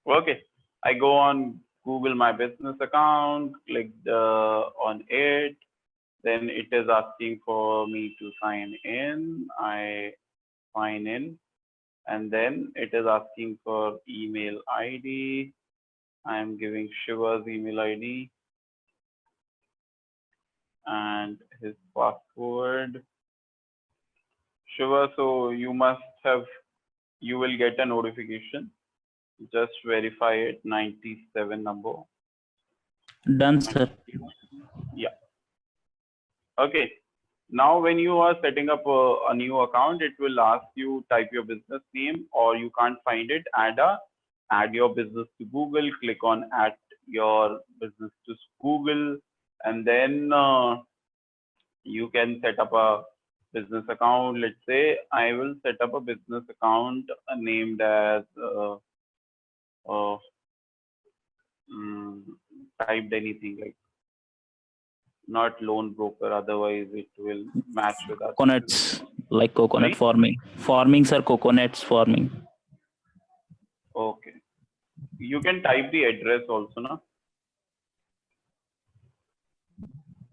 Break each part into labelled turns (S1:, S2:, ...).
S1: Okay, I go on Google My Business account, click on it. Then it is asking for me to sign in. I sign in, and then it is asking for email ID. I am giving Shiva's email ID and his password. Shiva, so you will get a notification. Just verify it, 97 number.
S2: Done, sir.
S1: Yeah. Okay. Now, when you are setting up a new account, it will ask you type your business name, or you can't find it. Add your business to Google. Click on add your business to Google, and then you can set up a business account. Let's say I will set up a business account named as uh, typed anything like not loan broker, otherwise it will match with us.
S2: Coconuts, like coconut
S1: Sorry?
S2: farming. Farming, sir, coconuts farming.
S1: Okay. You can type the address also, no?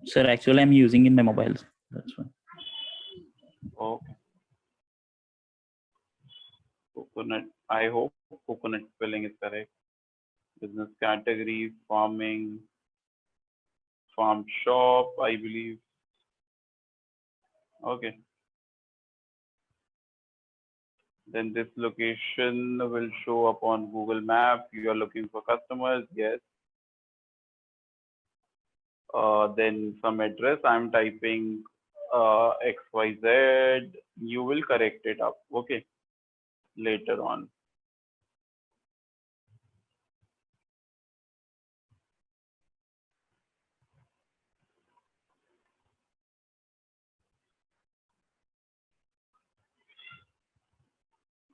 S2: Sir, actually, I'm using in my mobile. That's why.
S1: Okay. Coconut. I hope coconut spelling is correct. Business category, farming, farm shop, I believe. Okay. Then this location will show up on Google Map. You are looking for customers, yes. Then some address. I'm typing XYZ. You will correct it up. Okay. Later on.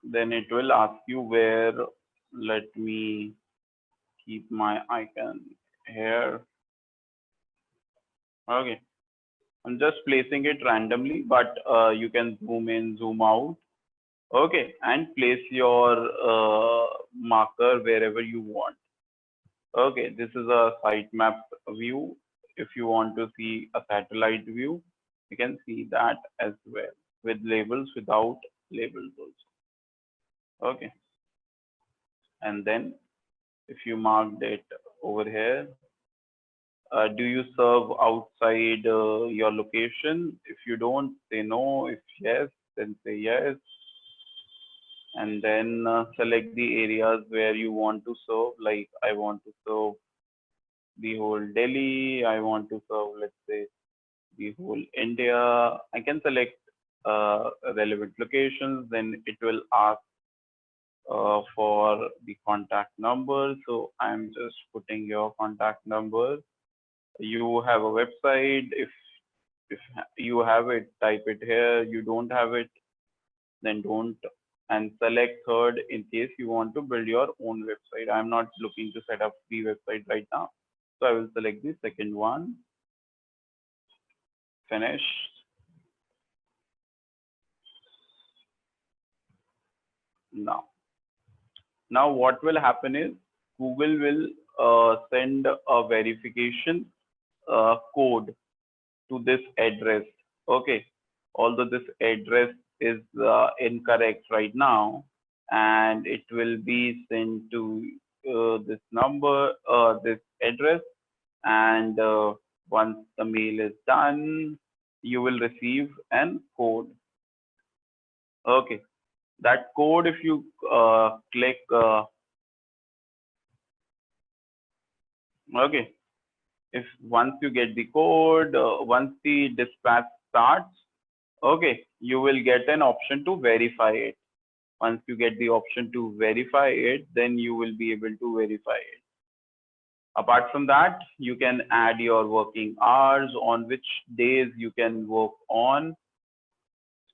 S1: Then it will ask you where. Let me keep my icon here. Okay. I'm just placing it randomly, but you can zoom in, zoom out. Okay. And place your marker wherever you want. Okay. This is a sitemap view. If you want to see a satellite view, you can see that as well with labels, without labels also. Okay. And then if you marked it over here, do you serve outside your location? If you don't, say no. If yes, then say yes. And then select the areas where you want to serve. Like I want to serve the whole Delhi. I want to serve, let's say, the whole India. I can select relevant locations. Then it will ask for the contact number. So I'm just putting your contact number. You have a website. If you have it, type it here. You don't have it, then don't. And select third in case you want to build your own website. I'm not looking to set up the website right now. So I will select the second one. Finish. Now what will happen is Google will send a verification code to this address. Okay. Although this address is incorrect right now, and it will be sent to this number, this address, and once the mail is done, you will receive an code. Okay, that code, if you click, okay, if once you get the code, once the dispatch starts, okay, you will get an option to verify it. Once you get the option to verify it, then you will be able to verify it. Apart from that, you can add your working hours, on which days you can work on.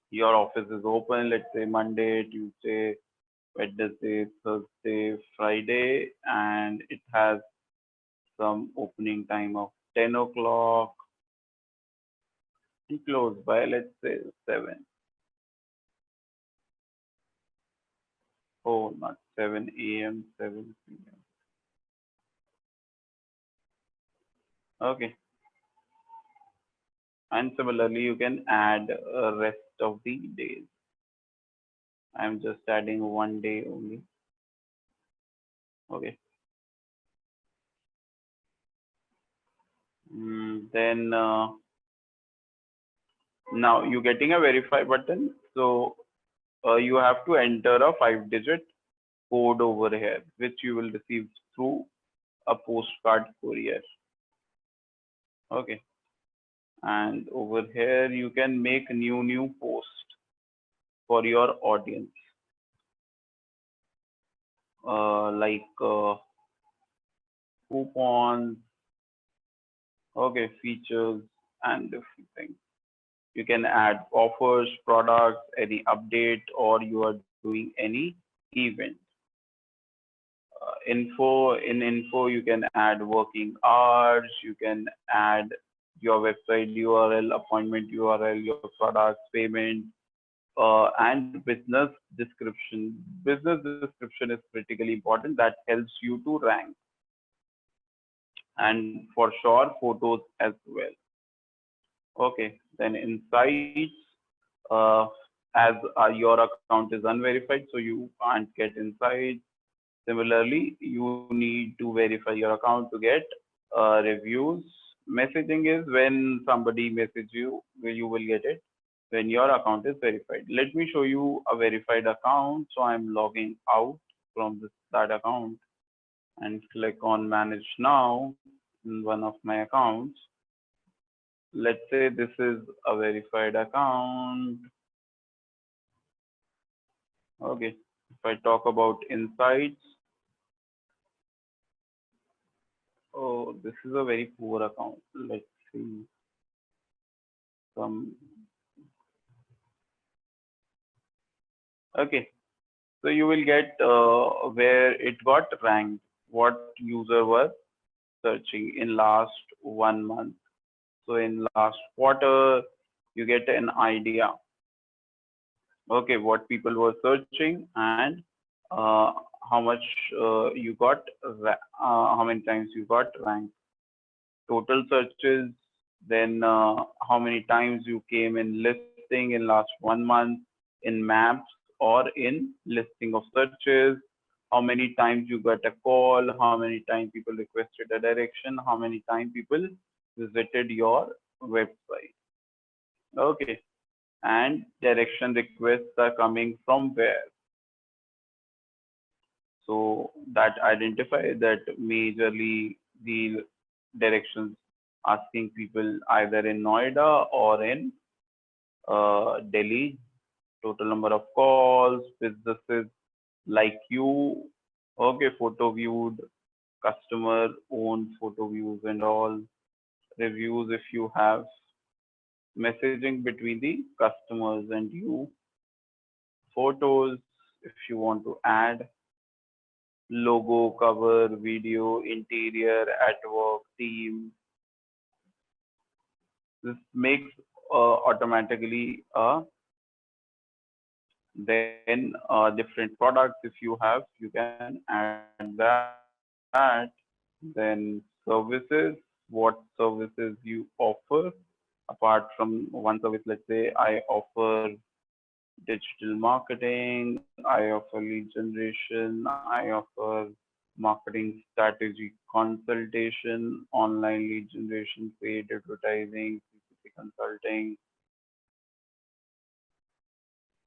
S1: Your office is open, let's say Monday, Tuesday, Wednesday, Thursday, Friday, and it has some opening time of 10 o'clock. Close by, let's say 7. Oh, not 7 a.m., 7 p.m. Okay. And similarly, you can add rest of the days. I'm just adding one day only. Okay. Then now you're getting a verify button. So you have to enter a 5-digit code over here, which you will receive through a postcard courier. Okay. And over here, you can make new post for your audience, like coupons, okay, features, and different things. You can add offers, products, any update, or you are doing any event. Info, you can add working hours, you can add your website URL, appointment URL, your products, payment, and business description. Business description is critically important. That helps you to rank, and for sure, photos as well. Okay, then insights, uh, as your account is unverified, so you can't get insights. Similarly, you need to verify your account to get reviews. Messaging is when somebody messages you, you will get it when your account is verified. Let me show you a verified account. So I'm logging out from that account and click on manage now in one of my accounts. Let's say this is a verified account. Okay. If I talk about insights, oh, this is a very poor account. Let's see some. Okay. So you will get where it got ranked, what user was searching in last 1 month. So in last quarter, you get an idea, okay, what people were searching and uh, how much you got, how many times you got ranked, total searches, then how many times you came in listing in last 1 month, in maps or in listing of searches, how many times you got a call, how many times people requested a direction, how many times people visited your website. Okay, and direction requests are coming from where? So that identify that majorly the directions asking people either in Noida or in Delhi. Total number of calls, businesses like you, okay, photo viewed, customer owned photo views and all, reviews if you have, messaging between the customers and you, photos if you want to add, logo, cover, video, interior, at work, team. This makes automatically then different products if you have, you can add that. Then services, what services you offer apart from one service. Let's say I offer digital marketing, I offer lead generation, I offer marketing strategy consultation, online lead generation, paid advertising, PPC consulting,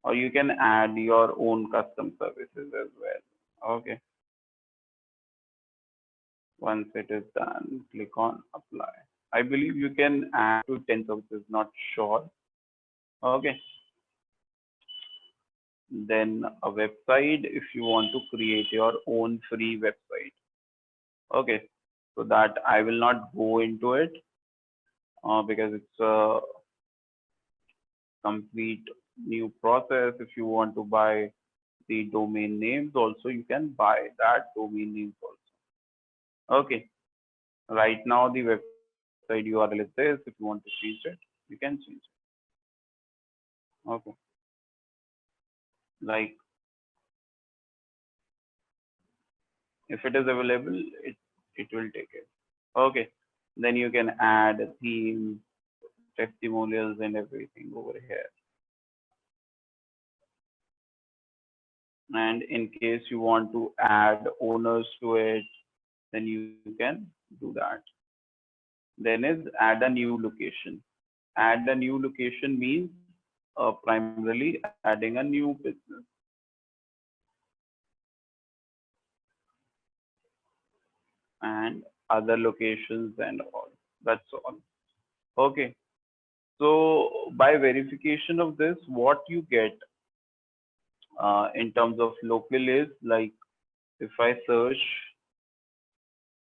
S1: or you can add your own custom services as well. Okay, once it is done, click on apply. I believe you can add to 10 services, not sure. Okay, then a website if you want to create your own free website. Okay, so that I will not go into it because it's a complete new process. If you want to buy the domain names also, you can buy that domain names also. Okay, right now the website URL is this. If you want to change it, you can change it. Okay, like If it is available, it will take it. Okay. Then you can add a theme, testimonials, and everything over here. And in case you want to add owners to it, then you can do that. Then is add a new location. Add a new location means primarily adding a new business. And other locations and all. That's all. Okay. So by verification of this, what you get in terms of local is like if I search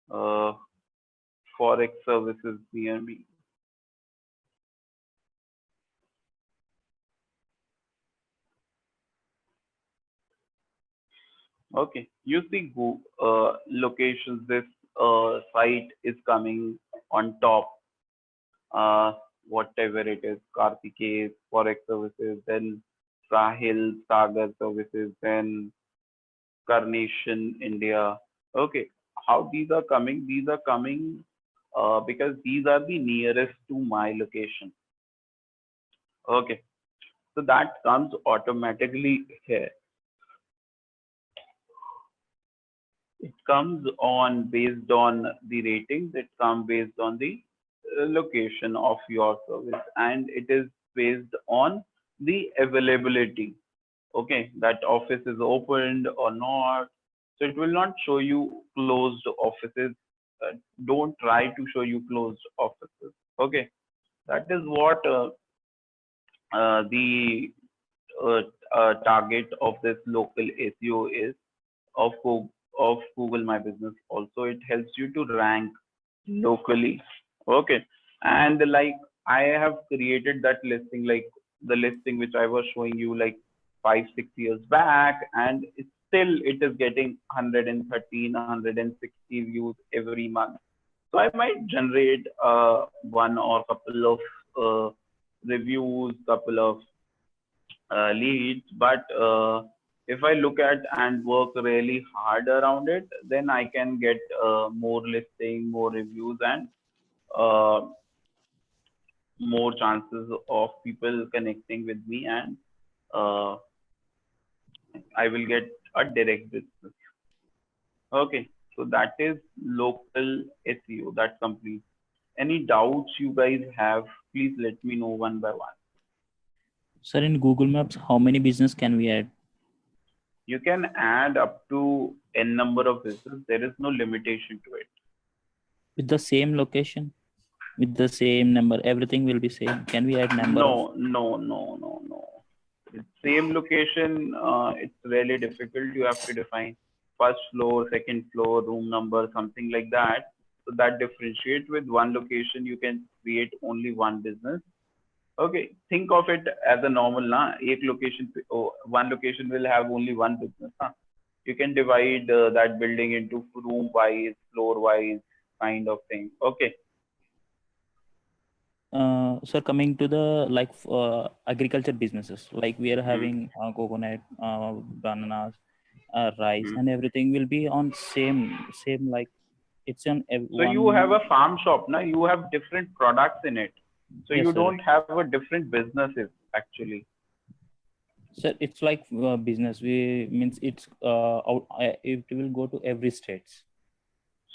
S1: uh, forex services near me. Okay, you see locations. This site is coming on top. Uh, Whatever it is, Kartike's forex services, then Sahil Sagar services, then Carnation India. Okay, how these are coming? These are coming because these are the nearest to my location. Okay, so that comes automatically here. It comes on based on the ratings. It comes based on the location of your service, and it is based on the availability. Okay, that office is opened or not. So it will not show you closed offices. Don't try to show you closed offices. Okay, that is what the uh, target of this local SEO is of Google My Business. Also, it helps you to rank locally. Okay, and like I have created that listing, like the listing which I was showing you like 5 6 years back, and it is getting 113 160 views every month. So I might generate one or couple of reviews, couple of leads, but if I look at and work really hard around it, then I can get more listing, more reviews, and uh, more chances of people connecting with me, and uh, I will get a direct business. Okay, so that is local SEO. That's complete. Any doubts you guys have, please let me know one by one.
S2: Sir, in Google Maps, how many business can we add?
S1: You can add up to n number of business. There is no limitation to it.
S2: With the same location, with the same number, everything will be same. Can we add number of?
S1: No. It's same location. It's really difficult. You have to define first floor, second floor, room number, something like that. So that differentiate with one location. You can create only one business. Okay, think of it as a normal na. One location will have only one business. Na? You can divide that building into room wise, floor wise, kind of thing. Okay.
S2: Sir, coming to the agriculture businesses, like we are having coconut, bananas, rice, and everything will be on same like it's on
S1: So you have
S2: one.
S1: a farm shop, na? You have different products in it. So
S2: Yes,
S1: you
S2: sir.
S1: don't have a different businesses actually.
S2: Sir, it's like business. We means it's it will go to every states.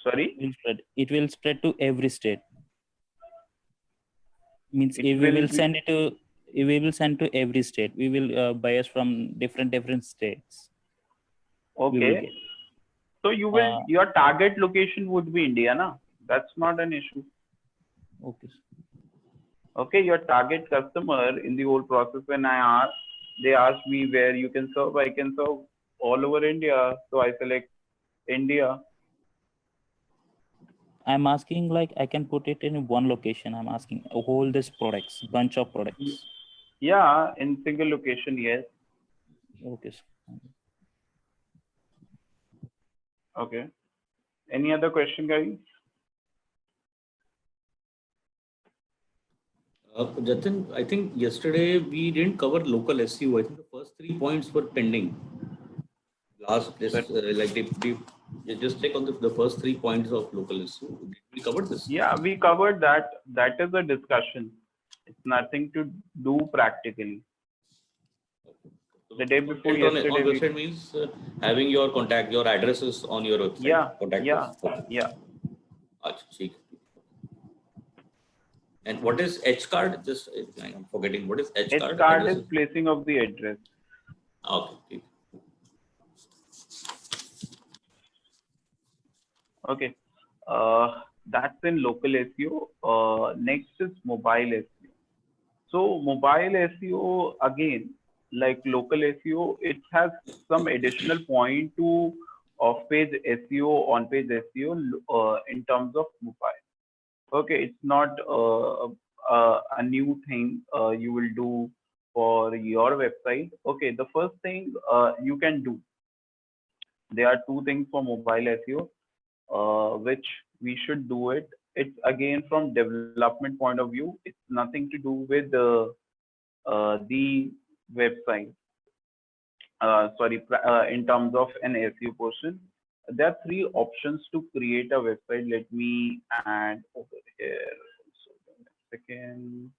S1: Sorry?
S2: It will spread to every state. Means
S1: It
S2: if we
S1: will
S2: will
S1: be
S2: send it to, if we will send to every state, we will buyers from different states. We will
S1: okay.
S2: get.
S1: So your target location would be India, na? That's not an issue.
S2: Okay.
S1: Okay, your target customer in the whole process when they asked me where you can serve, I can serve all over India. So I select India.
S2: I'm asking like I can put it in one location. I'm asking whole this products, bunch of products.
S1: Yeah, in single location, yes.
S2: Okay.
S1: Okay. Any other question, guys?
S3: Jatin, I think yesterday we didn't cover local SEO. I think the first 3 points were pending. Last this
S1: Sir,
S3: like the Yeah, just check on the first 3 points of local SEO. Did we covered this?
S1: Yeah, we covered that. That is a discussion. It's nothing to do practically.
S3: So
S1: The day before
S3: content on
S1: yesterday, we
S3: website means having your contact, your addresses on your website.
S1: yeah,
S3: Contact
S1: yeah,
S3: us. Okay.
S1: yeah.
S3: Acha, theek. And what is H card? Just I'm forgetting. What is H
S1: H
S3: card?
S1: card is
S3: Addresses?
S1: placing of the address.
S3: Okay. Theek.
S1: Okay. That's in local SEO. Next is mobile SEO. So mobile SEO again, like local SEO, it has some additional point to off-page SEO, on-page SEO in terms of mobile. Okay, it's not a new thing you will do for your website. Okay, the first thing you can do, there are two things for mobile SEO which we should do it. It's again from development point of view. It's nothing to do with the website. Sorry, in terms of an SEO portion, there are three options to create a website. Let me add over here. So, give me a second.